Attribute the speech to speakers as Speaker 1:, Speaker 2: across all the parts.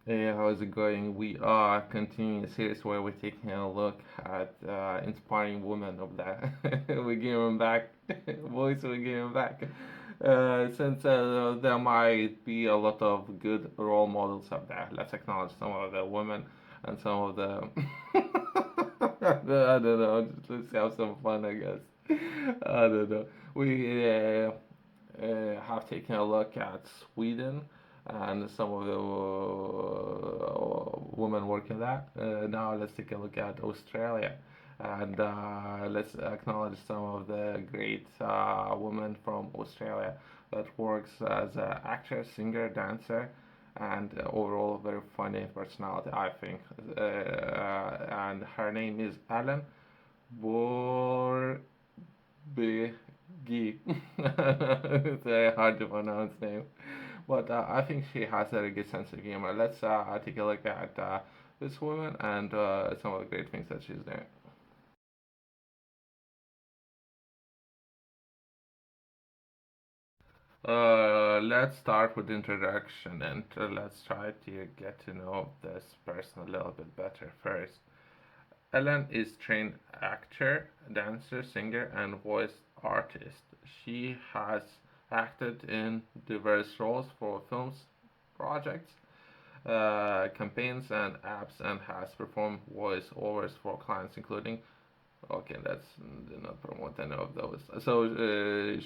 Speaker 1: Hey, how's it going? We are continuing a series where we're taking a look at inspiring women of that. We're giving back voice. We're giving back. Since there might be a lot of good role models out there, let's acknowledge some of the women and some of the. I don't know. Let's have some fun, I guess. I don't know. We have taken a look at Sweden and some of the women working there. Now let's take a look at Australia and let's acknowledge some of the great women from Australia that works as an actor, singer, dancer, and overall very funny personality, I think. And her name is Ellen Bor. Biggie. It's very hard to pronounce name, but I think she has a very good sense of humor. Let's take a look at this woman and some of the great things that she's doing. Let's start with introduction and let's try to get to know this person a little bit better first. Ellen is trained actor, dancer, singer, and voice artist. She has acted in diverse roles for films, projects, campaigns, and apps, and has performed voiceovers for clients, including. Okay, let's do not promote any of those. So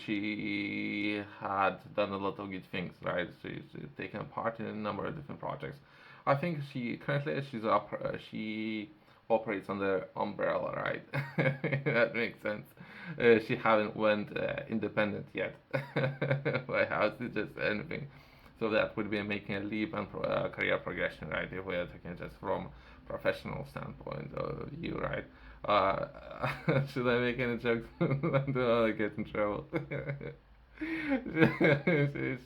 Speaker 1: she had done a lot of good things, right? She's taken part in a number of different projects. I think she operates under umbrella, right? That makes sense. She haven't went independent yet. By how to just anything. So that would be making a leap and career progression, right? If we're talking just from professional standpoint of view, right? Uh, should I make any jokes? I don't want to get in trouble.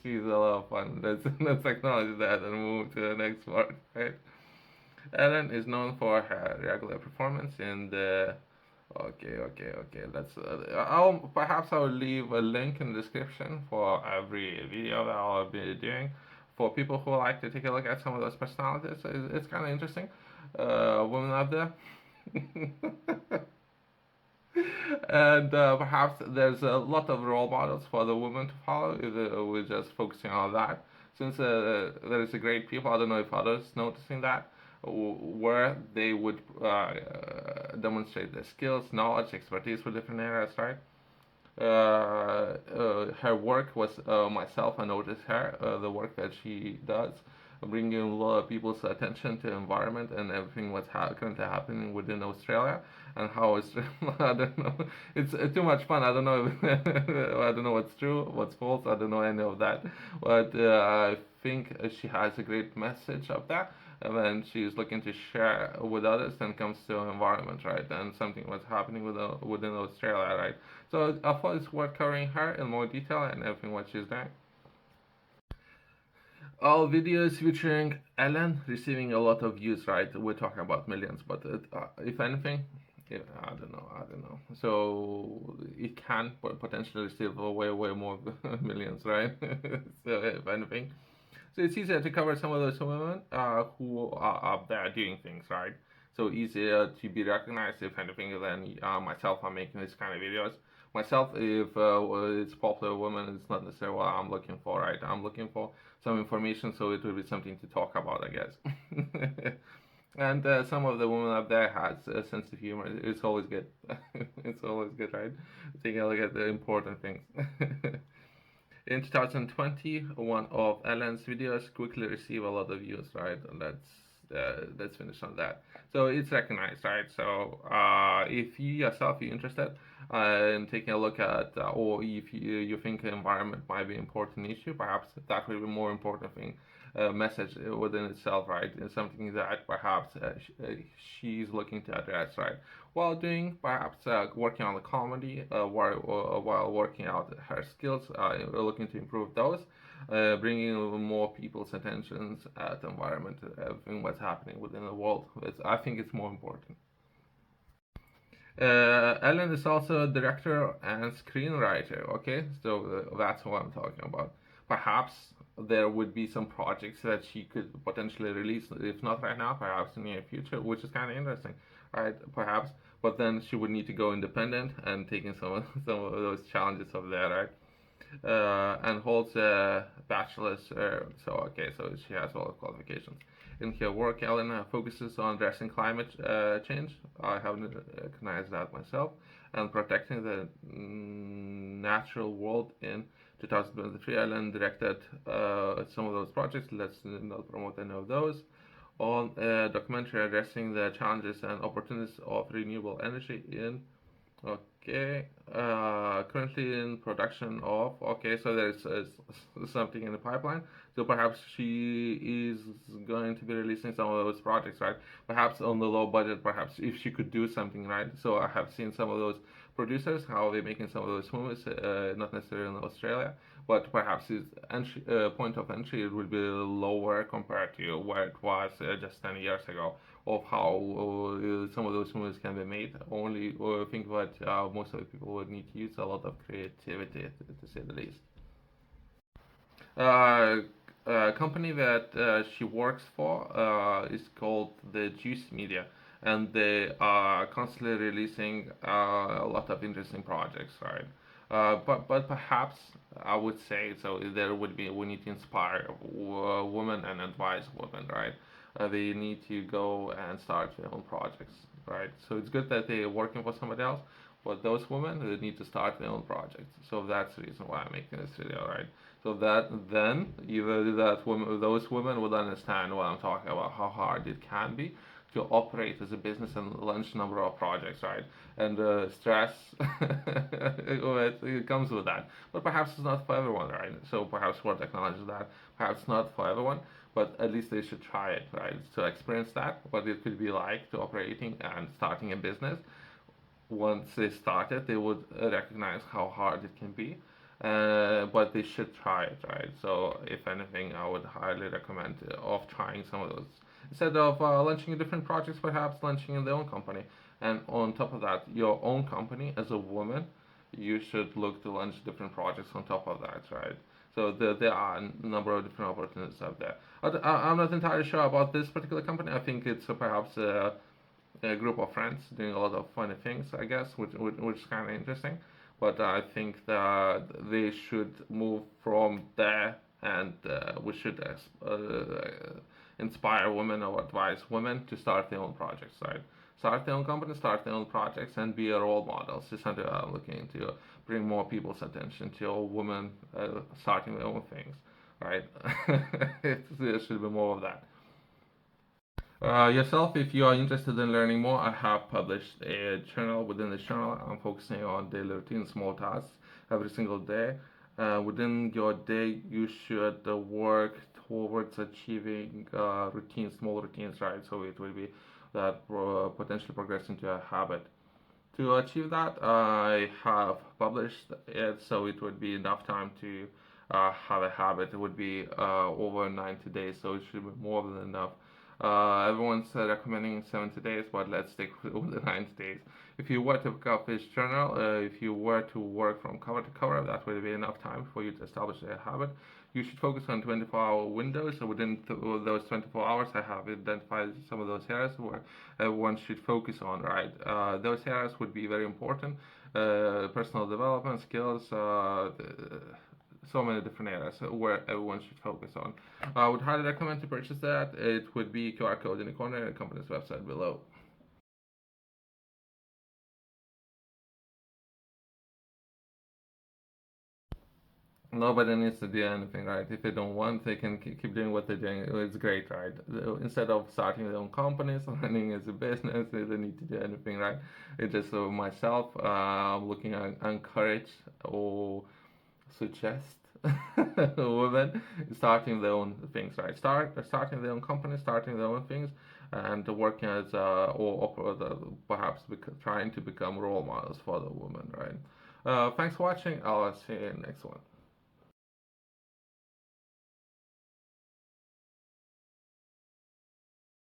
Speaker 1: She's a lot of fun. Let's acknowledge that and move to the next part, right? Ellen is known for her regular performance in the. Okay. I'll leave a link in the description for every video that I'll be doing. For people who like to take a look at some of those personalities, it's kind of interesting. Women out there. And perhaps there's a lot of role models for the women to follow if we're just focusing on that. Since there is a great people, I don't know if others noticing that, where they would demonstrate their skills, knowledge, expertise for different areas, right? Her work was myself. I noticed her the work that she does, bringing a lot of people's attention to environment and everything what's currently happening within Australia and how it's I don't know. It's too much fun. I don't know. I don't know what's true, what's false. I don't know any of that. But I think she has a great message of that when she's looking to share with others when it comes to environment, right? And something what's happening within Australia, right? So I thought it's worth covering her in more detail and everything what she's doing. All videos featuring Ellen receiving a lot of views, right? We're talking about millions, but if anything, yeah, I don't know. So it can potentially receive way more millions, right? So if anything, so it's easier to cover some of those women who are up there doing things, right? So easier to be recognized, if anything, than myself. I'm making this kind of videos. Myself, if it's popular woman, it's not necessarily what I'm looking for, right? I'm looking for some information, so it will be something to talk about, I guess. And some of the women up there has a sense of humor. It's always good. It's always good, right? Taking a look at the important things. In 2020, one of Ellen's videos quickly received a lot of views, right? And let's finish on that. So it's recognized, right? So if you yourself you're interested in taking a look at, or if you think the environment might be an important issue, perhaps that will be more important thing. Message within itself, right? It's something that perhaps she's looking to address, right? While doing perhaps working on the comedy, while working out her skills, looking to improve those, bringing more people's attentions at the environment, everything what's happening within the world. I think it's more important. Ellen is also a director and screenwriter. Okay, so that's what I'm talking about. Perhaps there would be some projects that she could potentially release, if not right now, perhaps in the near future, which is kind of interesting, right? Perhaps, but then she would need to go independent and taking some of those challenges of there, right? And holds a bachelor's. So okay, so she has all the qualifications. In her work, Ellen focuses on addressing climate change. I haven't recognized that myself, and protecting the natural world. In 2023, Ellen directed some of those projects. Let's not promote any of those. On a documentary addressing the challenges and opportunities of renewable energy in. Okay, currently in production of. Okay, so there's something in the pipeline. So perhaps she is going to be releasing some of those projects, right? Perhaps on the low budget, perhaps if she could do something, right? So I have seen some of those producers how they're making some of those movies, not necessarily in Australia, but perhaps his entry, point of entry it will be lower compared to where it was just 10 years ago of how some of those movies can be made. Only think that most of the people would need to use a lot of creativity, to say the least. Uh, company that she works for is called the Juice Media, and they are constantly releasing a lot of interesting projects, right? But perhaps I would say so. There would be we need to inspire women and advise women, right? They need to go and start their own projects, right? So it's good that they're working for somebody else, but those women they need to start their own projects. So that's the reason why I'm making this video, right? So that then either that women, those women would understand what I'm talking about, how hard it can be to operate as a business and launch a number of projects, right? And stress it comes with that. But perhaps it's not for everyone, right? So perhaps we'll acknowledge that. Perhaps not for everyone, but at least they should try it, right? To experience that, what it could be like to operating and starting a business. Once they start it, they would recognize how hard it can be. But they should try it, right? So if anything, I would highly recommend of trying some of those instead of launching different projects, perhaps launching in their own company. And on top of that, your own company as a woman, you should look to launch different projects on top of that, right? So there are a number of different opportunities out there. I'm not entirely sure about this particular company. I think it's perhaps a group of friends doing a lot of funny things, I guess, which is kind of interesting. But I think that they should move from there, and we should inspire women or advise women to start their own projects, right? Start their own company, start their own projects, and be a role model. This is something I'm looking to bring more people's attention to women starting their own things, right? There should be more of that. Yourself, if you are interested in learning more, I have published a journal. Within this journal, I'm focusing on daily routine, small tasks every single day. Within your day, you should work towards achieving small routines, right? So it will be that potentially progress into a habit. To achieve that, I have published it, so it would be enough time to have a habit. It would be over 90 days, so it should be more than enough. Everyone's recommending 70 days, but let's stick with the 90 days. If you were to pick up this journal, if you were to work from cover to cover, that would be enough time for you to establish a habit. You should focus on 24-hour windows. So within those 24 hours, I have identified some of those areas where everyone should focus on, right? Those areas would be very important. Personal development, skills, so many different areas where everyone should focus on. I would highly recommend to purchase that. It would be QR code in the corner and the company's website below. Nobody needs to do anything, right? If they don't want, they can keep doing what they're doing. It's great, right? Instead of starting their own companies, running as a business, they don't need to do anything, right? It's just myself, looking at encourage or suggest women starting their own things, right? Starting their own company, starting their own things, and working as perhaps trying to become role models for the women, right? Thanks for watching. I'll see you in the next one.